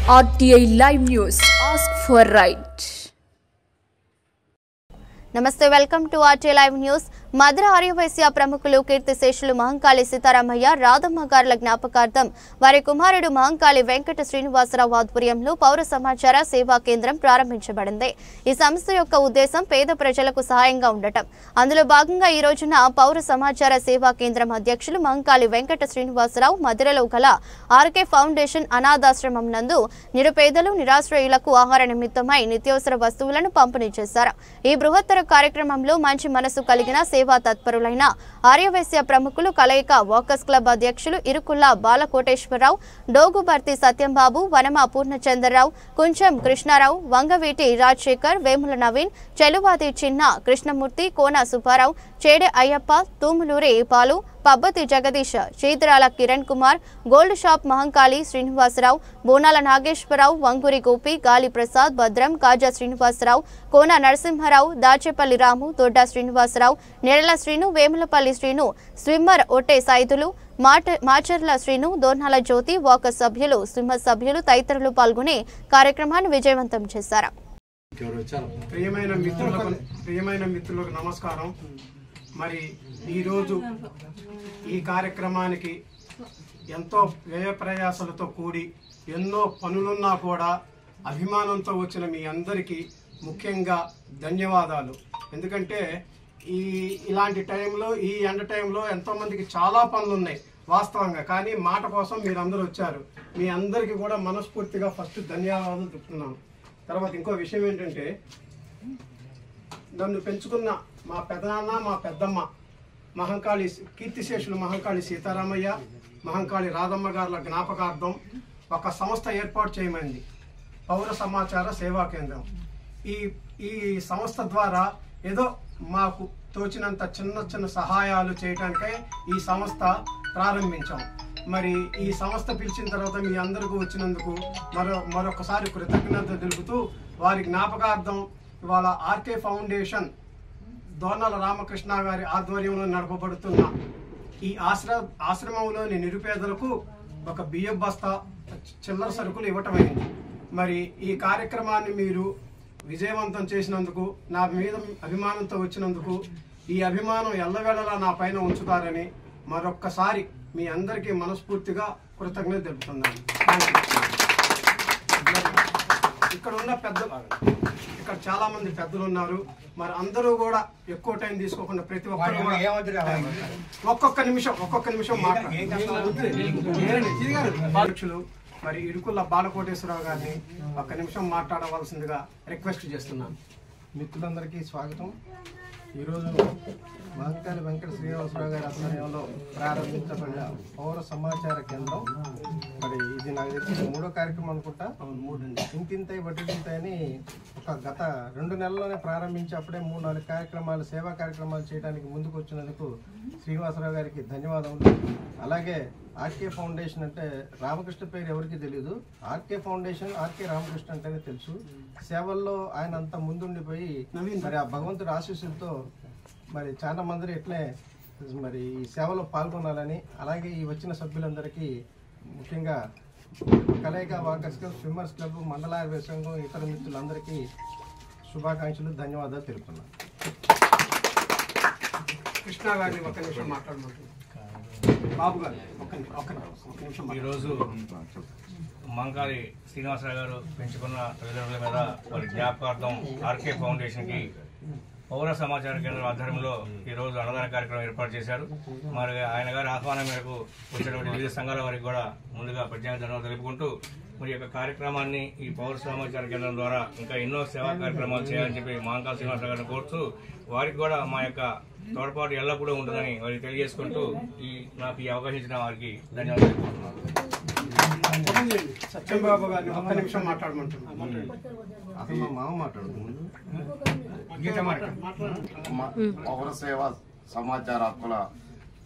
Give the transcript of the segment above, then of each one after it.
RTI Live News. Ask for right. నమస్తే, welcome to RTI Live News. మధుర ఆర్యవైశ్య ప్రముఖులు కీర్తిశేషులు మహంకాళి సీతారామయ్య రాధమ్మ గార్ల జ్ఞాపకార్థం వారి కుమారుడు మహంకాళి వెంకట శ్రీనివాసరావు ఆధ్వర్యంలో పౌర సమాచార సేవా కేంద్రం ప్రారంభించబడింది. ఈ సంస్థ యొక్క ఉద్దేశం పేద ప్రజలకు సహాయంగా ఉండటం. అందులో భాగంగా ఈ రోజున పౌర సమాచార సేవా కేంద్రం అధ్యక్షులు మహంకాళి వెంకట శ్రీనివాసరావు మధురలో గల ఆర్కే ఫౌండేషన్ అనాథాశ్రమం నందు నిరుపేదలు నిరాశ్రయులకు ఆహార నిమిత్తమై నిత్యావసర వస్తువులను పంపిణీ చేశారు. ఈ బృహత్తర కార్యక్రమంలో మంచి మనసు కలిగిన సేవా తత్పరులైన ఆర్యవైశ్య ప్రముఖులు కలయిక వాకర్స్ క్లబ్ అధ్యక్షులు ఇరుకుల్లా బాలకోటేశ్వరరావు, డోగుబర్తి సత్యంబాబు, వనమ పూర్ణచంద్రరావు, కుంచం కృష్ణారావు, వంగవీటి రాజశేఖర్, వేముల నవీన్, చెలువాది చిన్న కృష్ణమూర్తి, కోన సుబ్బారావు, చేడే అయ్యప్ప, తూములూరి పాలు, పబ్బతి జగదీష్, చీద్రాల కిరణ్ కుమార్, గోల్డ్ షాప్ మహంకాళి శ్రీనివాసరావు, బోనాల నాగేశ్వరరావు, వంగూరి గోపి, గాలి ప్రసాద్, భద్రం, కాజా శ్రీనివాసరావు, కోన నరసింహారావు, దాచేపల్లి రాము, దొడ్డ శ్రీనివాసరావు, నెరల శ్రీను, వేములపల్లి శ్రీను, స్విమ్మర్ ఒట్టే సైదులు, మాచర్ల శ్రీను, దోర్నాల జ్యోతి, వాకర్ సభ్యులు, స్విమ్మర్ సభ్యులు తదితరులు పాల్గొని కార్యక్రమాన్ని విజయవంతం చేశారు. ప్రియమైన మిత్రులకు నమస్కారం. మరి ఈరోజు ఈ కార్యక్రమానికి ఎంతో వ్యయ ప్రయాసాలతో కూడి ఎన్నో పనులున్నా కూడా అభిమానంతో వచ్చిన మీ అందరికీ ముఖ్యంగా ధన్యవాదాలు. ఎందుకంటే ఇలాంటి టైంలో, ఈ ఎండ టైంలో ఎంతోమందికి చాలా పనులు ఉన్నాయి వాస్తవంగా, కానీ మాట కోసం మీరందరూ వచ్చారు. మీ అందరికీ కూడా మనస్ఫూర్తిగా ఫస్ట్ ధన్యవాదాలు చెప్తున్నాను. తర్వాత ఇంకో విషయం ఏంటంటే, నన్ను పెంచుకున్న మా పెదనాన్న, మా పెద్దమ్మ మహంకాళి కీర్తిశేషులు మహంకాళి సీతారామయ్య, మహంకాళి రాధమ్మ గార్ల జ్ఞాపకార్థం ఒక సంస్థ ఏర్పాటు చేయమైంది, పౌర సమాచార సేవా కేంద్రం. ఈ సంస్థ ద్వారా ఏదో మాకు తోచినంత చిన్న చిన్న సహాయాలు చేయడానికై ఈ సంస్థ ప్రారంభించాం. మరి ఈ సంస్థ పిలిచిన తర్వాత మీ అందరికీ వచ్చినందుకు మరొకసారి కృతజ్ఞత తెలుపుతూ, వారి జ్ఞాపకార్థం ఇవాళ ఆర్కే ఫౌండేషన్ దోర్నాల రామకృష్ణ గారి ఆధ్వర్యంలో నడపబడుతున్న ఈ ఆశ్రమంలోని నిరుపేదలకు ఒక బియ్యం బస్తా, చిల్లర సరుకులు ఇవ్వటమైంది. మరి ఈ కార్యక్రమాన్ని మీరు విజయవంతం చేసినందుకు, నా మీద అభిమానంతో వచ్చినందుకు, ఈ అభిమానం ఎల్లవేళలా నా పైన ఉంచుతారని మరొక్కసారి మీ అందరికీ మనస్ఫూర్తిగా కృతజ్ఞత తెలుపుతున్నాను. ఇక్కడ ఉన్న ఇక్కడ చాలా మంది పెద్దలు ఉన్నారు. మరి అందరూ కూడా ఎక్కువ టైం తీసుకోకుండా ప్రతి ఒక్కరు ఒక్కొక్క నిమిషం మాట్లాడారు. మరి ఇరుకుల బాలకోటేశ్వరరావు గారిని ఒక్క నిమిషం మాట్లాడవలసిందిగా రిక్వెస్ట్ చేస్తున్నాను. మిత్రులందరికీ స్వాగతం. ఈరోజు మహంకాళి వెంకట శ్రీనివాసరావు గారి ఆధ్వర్యంలో ప్రారంభించబడిన పౌర సమాచార కేంద్రం. మరి ఇది నాకు తెలిసి 3వ కార్యక్రమం అనుకుంటా. ఇంతింతై వడ్డింతై అని గత 2 నెలల్లోనే ప్రారంభించి అప్పుడే 3-4 కార్యక్రమాలు, సేవా కార్యక్రమాలు చేయడానికి ముందుకు వచ్చినందుకు శ్రీనివాసరావు గారికి ధన్యవాదములు. అలాగే ఆర్కే ఫౌండేషన్ అంటే రామకృష్ణ పేరు ఎవరికి తెలియదు, ఆర్కే ఫౌండేషన్ ఆర్కే రామకృష్ణ అంటేనే తెలుసు. సేవల్లో ఆయన అంత ముందుండిపోయి మరి ఆ భగవంతుడి ఆశీస్సులతో మరి చాలా మంది ఇట్లే మరి ఈ సేవలో పాల్గొనాలని, అలాగే ఈ వచ్చిన సభ్యులందరికీ ముఖ్యంగా కలయిక వాకర్స్ క్లబ్, స్విమ్మర్స్ క్లబ్, మండల సంఘం, ఇతర మిత్రులందరికీ శుభాకాంక్షలు, ధన్యవాదాలు తెలుపుతున్నాను. కృష్ణ గారిని ఒక్క నిమిషం మాట్లాడమంటున్నాను. బాబు గారు ఒక్క నిమిషం. ఈరోజు మహంకాళి శ్రీనివాసరావు గారు పెంచుకున్న తల్లిదండ్రుల మీద వారి జ్ఞాపకార్థం ఆర్కే ఫౌండేషన్కి పౌర సమాచార కేంద్రం ఆధ్వర్యంలో ఈరోజు అన్నదాన కార్యక్రమం ఏర్పాటు చేశారు. మరి ఆయన గారి ఆహ్వానం మేరకు వచ్చినటువంటి వివిధ సంఘాల వారికి కూడా ముందుగా ప్రత్యేక ధన్యవాదాలు తెలుపుకుంటూ, మరి యొక్క కార్యక్రమాన్ని ఈ పౌర సమాచార కేంద్రం ద్వారా ఇంకా ఎన్నో సేవా కార్యక్రమాలు చేయాలని చెప్పి మహంకాళి శ్రీనివాసరావు గారిని కోరుతూ, వారికి కూడా మా యొక్క తోడ్పాటు ఎల్లప్పుడూ ఉంటుందని వారికి తెలియజేసుకుంటూ నాకు ఈ అవకాశం ఇచ్చిన వారికి ధన్యవాదాలు తెలుపుకుంటున్నాను. సత్యంబాబు గారిని ఒక్క నిమిషం మాట్లాడమంటున్నాను. అసలు మా మామ మాట్లాడుతున్నాను. పౌర సేవా సమాచార హక్కుల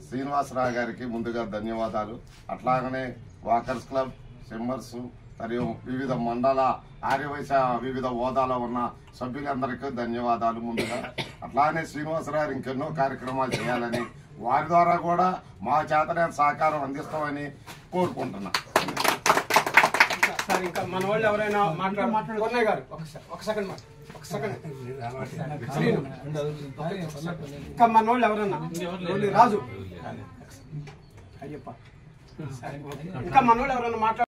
శ్రీనివాసరావు గారికి ముందుగా ధన్యవాదాలు. అట్లాగనే వాకర్స్ క్లబ్, స్విమ్మర్స్ మరియు వివిధ మండల ఆర్యవైశ్య వివిధ హోదాలో ఉన్న సభ్యులందరికీ ధన్యవాదాలు ముందుగా. అట్లానే శ్రీనివాసరావు ఇంకెన్నో కార్యక్రమాలు చేయాలని, వారి ద్వారా కూడా మా చేతనే సహకారం అందిస్తామని కోరుకుంటున్నా. సార్ ఇంకా మన వాళ్ళు ఎవరైనా మాట్లాడు కొన్నయ్య గారు ఒక సెకండ్ శ్రీను ఇంకా మన వాళ్ళు ఎవరన్నా రాజు అయ్యప్ప ఇంకా మన వాళ్ళు ఎవరైనా మాట్లాడు